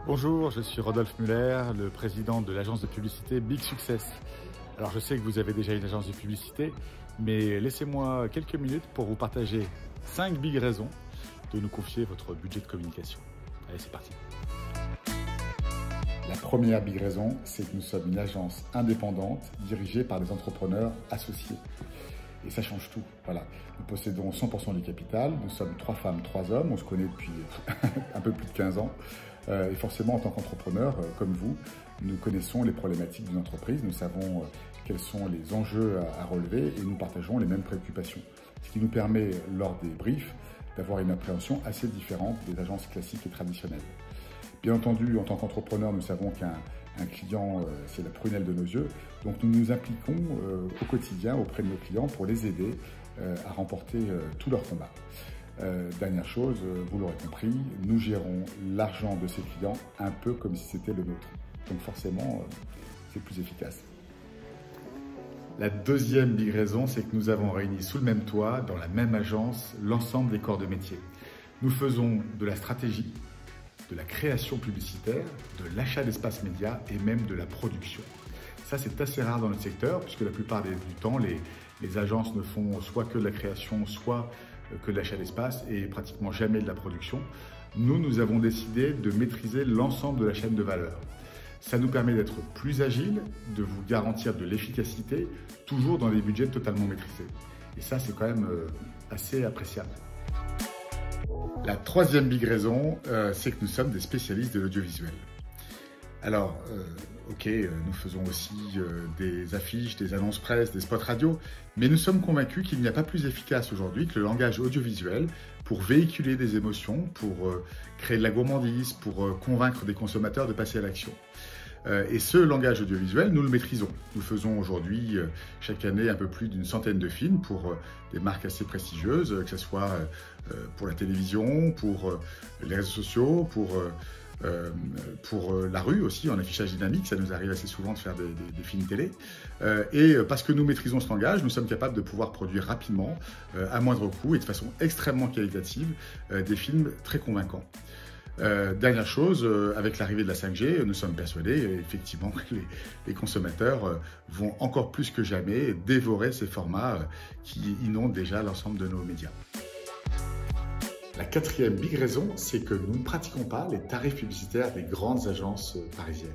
Bonjour, je suis Rodolphe Muller, le président de l'agence de publicité Big Success. Alors je sais que vous avez déjà une agence de publicité, mais laissez-moi quelques minutes pour vous partager 5 big raisons de nous confier votre budget de communication. Allez, c'est parti. La première big raison, c'est que nous sommes une agence indépendante dirigée par des entrepreneurs associés. Et ça change tout. Voilà. Nous possédons 100% du capital, nous sommes 3 femmes, 3 hommes, on se connaît depuis un peu plus de 15 ans. Et forcément, en tant qu'entrepreneur, comme vous, nous connaissons les problématiques d'une entreprise, nous savons quels sont les enjeux à relever et nous partageons les mêmes préoccupations. Ce qui nous permet, lors des briefs, d'avoir une appréhension assez différente des agences classiques et traditionnelles. Bien entendu, en tant qu'entrepreneur, nous savons qu'un client, c'est la prunelle de nos yeux. Donc nous nous impliquons au quotidien auprès de nos clients pour les aider à remporter tous leurs combats. Dernière chose, vous l'aurez compris, nous gérons l'argent de ces clients un peu comme si c'était le nôtre. Donc forcément, c'est plus efficace. La deuxième big raison, c'est que nous avons réuni sous le même toit, dans la même agence, l'ensemble des corps de métier. Nous faisons de la stratégie, de la création publicitaire, de l'achat d'espace média et même de la production. Ça, c'est assez rare dans notre secteur, puisque la plupart du temps, les agences ne font soit que de la création, soit que de l'achat d'espace et pratiquement jamais de la production. Nous avons décidé de maîtriser l'ensemble de la chaîne de valeur. Ça nous permet d'être plus agile, de vous garantir de l'efficacité, toujours dans des budgets totalement maîtrisés. Et ça, c'est quand même assez appréciable. La troisième big raison, c'est que nous sommes des spécialistes de l'audiovisuel. Alors, nous faisons aussi des affiches, des annonces presse, des spots radio, mais nous sommes convaincus qu'il n'y a pas plus efficace aujourd'hui que le langage audiovisuel pour véhiculer des émotions, pour créer de la gourmandise, pour convaincre des consommateurs de passer à l'action. Et ce langage audiovisuel, nous le maîtrisons. Nous faisons aujourd'hui, chaque année, un peu plus d'une centaine de films pour des marques assez prestigieuses, que ce soit pour la télévision, pour les réseaux sociaux, pour la rue aussi, en affichage dynamique. Ça nous arrive assez souvent de faire des films télé. Et parce que nous maîtrisons ce langage, nous sommes capables de pouvoir produire rapidement, à moindre coût et de façon extrêmement qualitative, des films très convaincants. Dernière chose, avec l'arrivée de la 5G, nous sommes persuadés effectivement que les consommateurs vont encore plus que jamais dévorer ces formats qui inondent déjà l'ensemble de nos médias. La quatrième big raison, c'est que nous ne pratiquons pas les tarifs publicitaires des grandes agences parisiennes.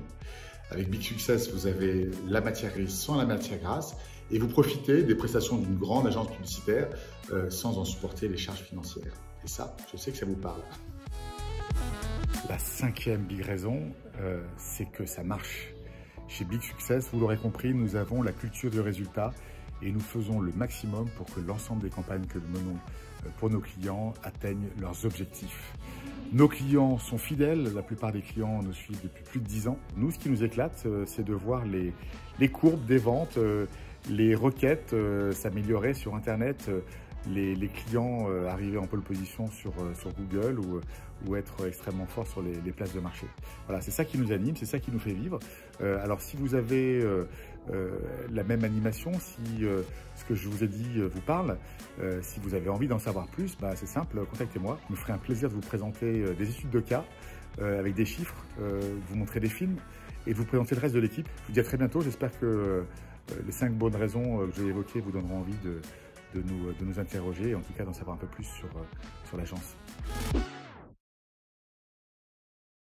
Avec Big Success, vous avez la matière grise sans la matière grasse et vous profitez des prestations d'une grande agence publicitaire sans en supporter les charges financières. Et ça, je sais que ça vous parle. La cinquième big raison, c'est que ça marche. Chez Big Success, vous l'aurez compris, nous avons la culture du résultat et nous faisons le maximum pour que l'ensemble des campagnes que nous menons pour nos clients atteignent leurs objectifs. Nos clients sont fidèles, la plupart des clients nous suivent depuis plus de 10 ans. Nous, ce qui nous éclate, c'est de voir les courbes des ventes, les requêtes s'améliorer sur Internet, les clients arriver en pole position sur Google ou être extrêmement forts sur les places de marché. Voilà, c'est ça qui nous anime, c'est ça qui nous fait vivre. Alors si vous avez la même animation, si ce que je vous ai dit vous parle, si vous avez envie d'en savoir plus, c'est simple, contactez-moi. Je me ferai un plaisir de vous présenter des études de cas avec des chiffres, vous montrer des films et de vous présenter le reste de l'équipe. Je vous dis à très bientôt, j'espère que les 5 bonnes raisons que j'ai évoquées vous donneront envie de nous interroger et en tout cas d'en savoir un peu plus sur l'agence.